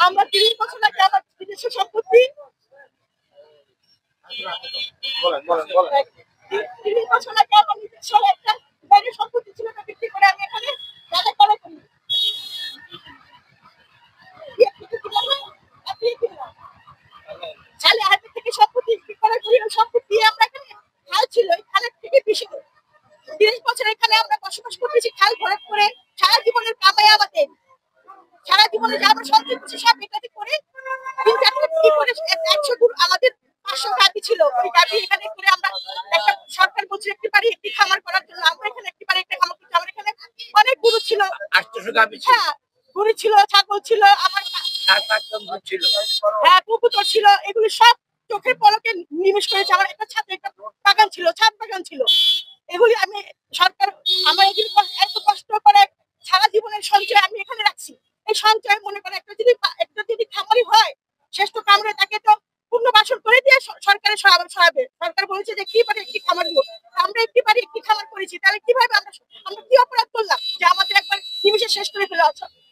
আমরা 30 বছর আগে আমার নিজস্ব সম্পত্তি 30 বছর আগে আমার নিজস্ব একটা গাড়ির সম্পত্তি ছিল, বিক্রি করে আমি এখানে রাজা করা করি। সালে হাতে থেকে সম্পত্তি বিক্রি করার করি, সম্পত্তি আমরা এখানে খাল ছিল, এই খালের থেকে বেশি 30 বছর এখানে আমরা বসবাস করতেছি খাল ভরাট করে। সারা জীবনের কামাই আমাদের, সারা জীবনে যা আমরা সঞ্চয় করছি সব এটাতে করে। কিন্তু এখন কি করে 100 দূর আমাদের 500 গাভী ছিল, ওই গাভী এখানে করে আমরা একটা সরকার বলছে একটি বাড়ি একটি খামার করার জন্য, আমরা এখানে একটি বাড়ি একটা খামার করছি। আমার এখানে অনেক গরু ছিল, 800 গাভী ছিল, হ্যাঁ গরু ছিল, ছাগল ছিল, আমার ছিল, হ্যাঁ কবুতর ছিল, এগুলো সব চোখের পলকে নিমেষ করেছে। আমার একটা ছাদ, একটা বাগান ছিল, ছাদ বাগান ছিল, এগুলি আমি সরকার আমার এগুলি এত কষ্ট করে সারা জীবনের সঞ্চয় আমি এখানে রাখছি। এই সঞ্চয় মনে করে একটা যদি খামারি হয়, শেষ তো কামড়ে তাকে তো পুনর্বাসন করে দিয়ে সরকারের সরাবে। সরকার বলেছে যে কি পারে একটি খামার দিব, আমরা একটি বাড়ি একটি খামার করেছি, তাহলে কিভাবে আমরা কি অপরাধ করলাম যে আমাদের একবার নিমিশে শেষ করে ফেলা?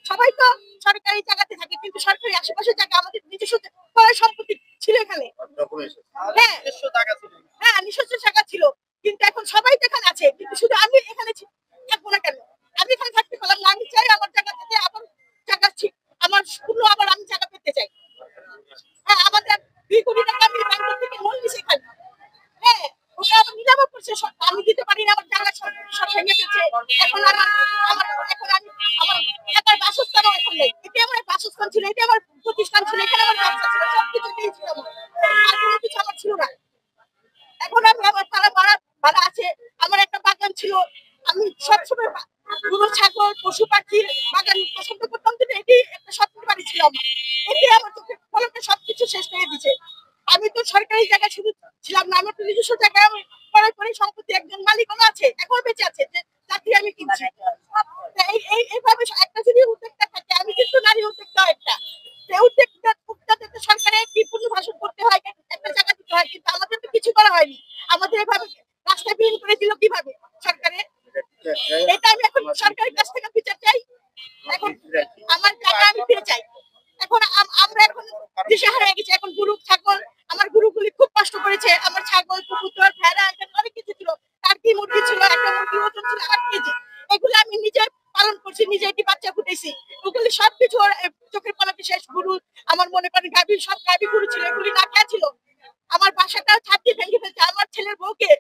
সবাই তো সরকারি জায়গাতে থাকে, কিন্তু সরকারি আশেপাশের জায়গা আমাদের নিজস্ব সম্পত্তি ছিল এখানে, হ্যাঁ হ্যাঁ নিজস্ব জায়গা ছিল, কিন্তু এখন সবাই তো এখানে আছে, কিন্তু শুধু আমি এখানে থাকবো না কেন? আমি এখানে থাকতে পারলাম না, আমি চাই আমার জায়গা থেকে আবার জায়গা আমার পূর্ণ আবার আমি জায়গা পেতে চাই। হ্যাঁ আমাদের 2 কোটি টাকা আমি ব্যাংক থেকে লোন নিয়েছি এখানে, হ্যাঁ ওটা আবার নিলামও করছে, আমি দিতে পারি না, আমার জায়গা সব ভেঙে ফেলছে। এখন এখন আমি আমার একার বাসস্থানও এখন নেই, এটা আমার বাসস্থান ছিল, এটা আমার প্রতিষ্ঠান ছিল, এখানে আমার ব্যবসা ছিল, সবকিছু দিয়েছিল, আর কোনো কিছু আমার ছিল না। এখন আমি আমার ভাড়া আছে, আমার একটা বাগান ছিল, আমি সবসময় গরু ছাগল পশু পাখির বাগান পছন্দ করতাম, কিন্তু এটি একটা স্বপ্নের বাড়ি ছিল আমার, এটি আমার চোখের পলকে সবকিছু শেষ করে দিচ্ছে। আমি তো সরকারি জায়গায় শুধু ছিলাম না, আমার তো নিজস্ব জায়গায় করে সম্পত্তি একজন মালিকও আছে, এখন বেঁচে আছে, যে চাকরি আমি কিনছি। এইভাবে একটা যদি উদ্যোক্তা থাকে, আমি কিন্তু নারী উদ্যোক্তা একটা, উদ্যোক্তা সরকারের কি পুনর্বাসন করতে হয়, একটা জায়গা দিতে হয়, কিন্তু আমাদের তো কিছু করা হয়নি। আমাদের এভাবে রাস্তায় বিলীন করে দিল কিভাবে সরকারে? এটা আমি এখন সরকারের কাছ থেকে বিচার চাই, এখন আমার টাকা আমি ফিরে চাই। এখন আমরা এখন দিশেহারা হয়ে গেছি, এখন গরু ছাগল, আমার গরুগুলি খুব কষ্ট করেছে, আমার ছাগল কবুতর ভেড়া এখানে অনেক কিছু ছিল, টার্কি মুরগি ছিল, একটা মুরগি ওজন ছিল 8 কেজি, এগুলো আমি নিজে পালন করছি, নিজে এটি বাচ্চা ফুটেছি, ওগুলি সবকিছু চোখের পলকে শেষ। গরু আমার মনে করেন গাভীর সব গাভী গরু ছিল, এগুলি না খেয়া ছিল, আমার বাসাটাও ছাদ দিয়ে ভেঙে ফেলছে। আমার ছেলের বউকে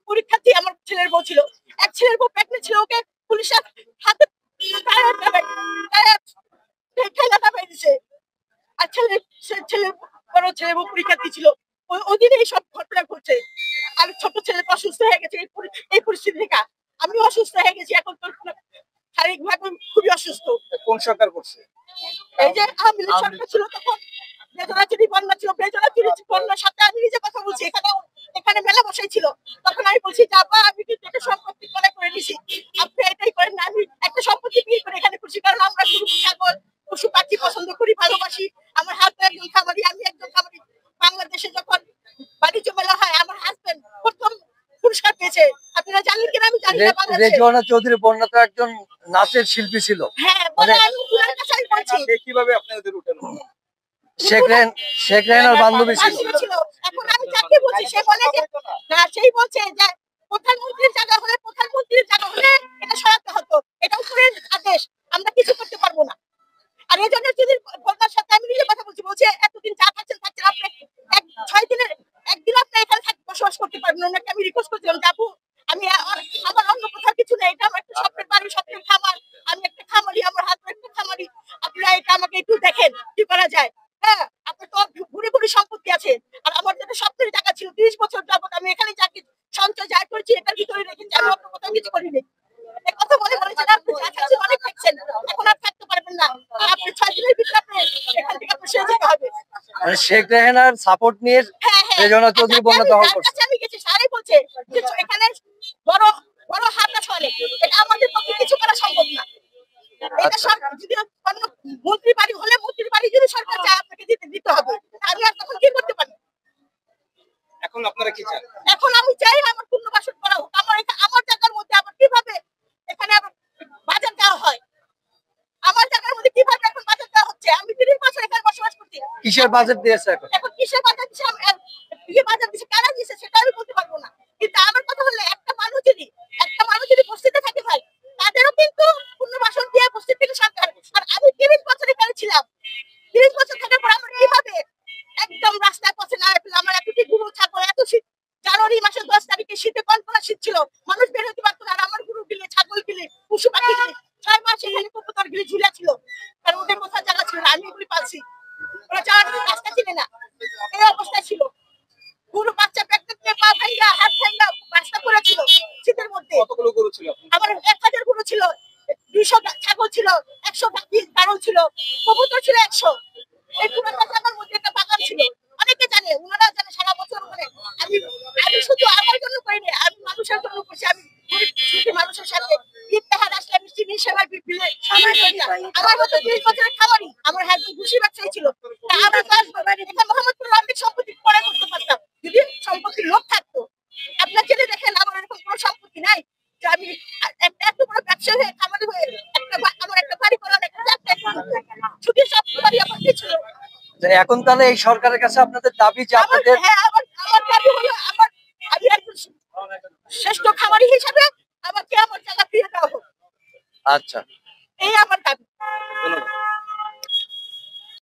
পরীক্ষার্থী আমার ছেলের বউ ছিল, এক ছেলের বউ প্রেগনেন্ট ছিল, ওকে পুলিশের হাতে দিছে, আর ছেলের বড় ছেলে বউ পরীক্ষার্থী ছিল, ওই দিনে এই সব ঘটনা ঘটছে। আর ছোট ছেলে তো অসুস্থ হয়ে গেছে এই পরিস্থিতি থেকে, আমি অসুস্থ হয়ে গেছি, এখন তো শারীরিকভাবে খুবই অসুস্থ। কোন সরকার করছে? এই যে আওয়ামী লীগ সরকার ছিল তখন, বেদনাচুরি বন্যা ছিল, বেদনাচুরি বন্যার সাথে আমি নিজে কথা বলছি, এখানে মেলা বসাই ছিল, তখন আমি বলছি যে আব্বা আমি কিন্তু একটা সম্পত্তি করে নিছি, আপনি এটাই করেন না, আমি একটা সম্পত্তি বিয়ে করে এখানে করছি, কারণ আমরা গরু ছাগল পশু পাখি পছন্দ করি, ভালোবাসি। আমার হাজবেন্ড একজন খামারি, আমি একজন খামারি। বাংলাদেশে যখন বাণিজ্য মেলা হয়, আমার হাজবেন্ড প্রথম পুরস্কার পেয়েছে, আপনারা জানেন কিনা আমি জানি না। রেজওয়ানা চৌধুরী বন্যা তো একজন নাচের শিল্পী ছিল, হ্যাঁ বলে আমি পুরার কাছে বলছি কিভাবে আপনাদের উঠেন? শেখ রেহানার বান্ধবী ছিল। এখন আমি যাকে বলছি সে বলে যে না, সেই বলছে যে প্রধানমন্ত্রীর জায়গা হলে এটা সরাতে হতো, এটা উপরের আদেশ, আমরা কিছু করতে পারবো না। আর এই জন্য যদি বন্যার সাথে আমি নিজে কথা বলছি এতদিন যা থাকছেন আপনি 6 দিনের একদিন আপনি এখানে বসবাস করতে পারবেন না। আমি রিকোয়েস্ট করছিলাম যাবো, আমি আমার অন্য কোথাও কিছু নেই, এটা আমার একটা স্বপ্নের বাড়ি, স্বপ্নের খামার, আমি একটা খামারি, আমার হাজবেন্ড একটা খামারি, আপনারা এটা আমাকে একটু দেখেন কি করা যায়। হ্যাঁ আপনার তো ভুরি সম্পত্তি আছে, আর আমার যেটা স্বপ্নের জায়গা ছিল 30 বছর যাবত আমি এখানে চাকরি সঞ্চয় যা করেছি এটার ভিতরে রেখেছি, আমি অন্য কোথাও কিছু করিনি। কথা বলেছেন আপনি যা খাচ্ছেন অনেক খাচ্ছেন, এখন আর থাকতে পারবেন না, আপনি 6 দিনের ভিতরে আপনি এখান থেকে আপনি সেরে যেতে হবে। মানে শেখ রেহানার সাপোর্ট নিয়ে রেজওয়ানা চৌধুরী বন্যা দখল করছে। আমি গেছি, সারাই বলছে যে এখানে বড় বড় হাত আছে অনেক, এটা আমাদের পক্ষে কিছু করা সম্ভব না। এটা সরকার যদি অন্য মন্ত্রী বাড়ি হলে মন্ত্রী বাড়ি যদি সরকার চায় আপনাকে দিতে হবে, আমি আর তখন কি করতে পারি? এখন আপনারা কি চান? এখন আমি চাই আমার পুনর্বাসন করা হোক, আমার জায়গার মধ্যে আবার কিভাবে এখানে আবার বাজার দেওয়া হয়, আমার জায়গার মধ্যে কিভাবে এখন বাজার দেওয়া হচ্ছে। আমি 30 বছর দিয়েছে। কিসের বাজেট দিয়েছে এখন? এখন কিসের বাজার দিচ্ছে বাজার দিচ্ছে কারা দিচ্ছে সেটা আমি বলতে পারবো না, কিন্তু আমার কথা হলো একটা মানুষ যদি বস্তিতে থাকে ভাই, তাদেরও কিন্তু পুনর্বাসন দিয়ে বস্তি থেকে সরকার। আর আমি 30 বছর এখানে ছিলাম, 30 বছর থাকার পর আমার এইভাবে একদম রাস্তায় পথে না পেলে আমার এতটি গরু ছাগল, এত শীত, জানুয়ারি মাসের 10 তারিখে শীতে কল্পনা শীত ছিল, মানুষ বের হতে পারতো না। আর আমার গরু গিলে, ছাগল গিলে, পশু পাখি গিলে 6 মাস এখানে কবুতর গিলে ঝুলে ছিল, কারণ ওদের কোথাও জায়গা ছিল না, আমি এগুলি পালছি। ওরা যাওয়ার রাস্তা চিনে না, এই অবস্থা ছিল। গরু বাচ্চা প্রেগনেন্ট নিয়ে পা ভাঙ্গা, হাত ভাঙ্গা রাস্তা পড়েছিল শীতের মধ্যে। কতগুলো গরু ছিল আপনার? আমার 1000 গরু ছিল, 200 ছাগল ছিল, 100 গাড়ল ছিল, কবুতর ছিল 100। এই পুরোটা জায়গার মধ্যে একটা বাগান ছিল। অনেকে জানে, ওনারা জানে, সারা বছর ওখানে আমি আমি শুধু আমার জন্য করিনি, আমি মানুষের জন্য করছি। আমি গরিব দুঃখী মানুষের সাথে ঈদ তেহার আসলে আমি চিনি সেবায় বিলে সময় করি না। আমার মতো 30 বছরের খামারি, আমার হাজবেন্ড ঘুষি ব্যবসায়ী ছিল। তা আমি 10 বছর এখানে মোহাম্মদপুর অনেক সম্পত্তি পরে করতে পারতাম যদি সম্পত্তির লোক থাকতো। আপনার ছেলে দেখেন, আমার এরকম কোনো সম্পত্তি নাই যে আমি এত বড় ব্যবসায়ী হয়ে, খামারি হয়ে আমার একটা বাড়ি করার একটা ছুটি সব বাড়ি আমার ছিল। যে এখন তাহলে এই সরকারের কাছে আপনাদের দাবি যে আপনাদের আমার দাবি হলো, আমি একজন শ্রেষ্ঠ খামারি হিসাবে আমাকে আমার জায়গা ফিরে দেওয়া হোক। আচ্ছা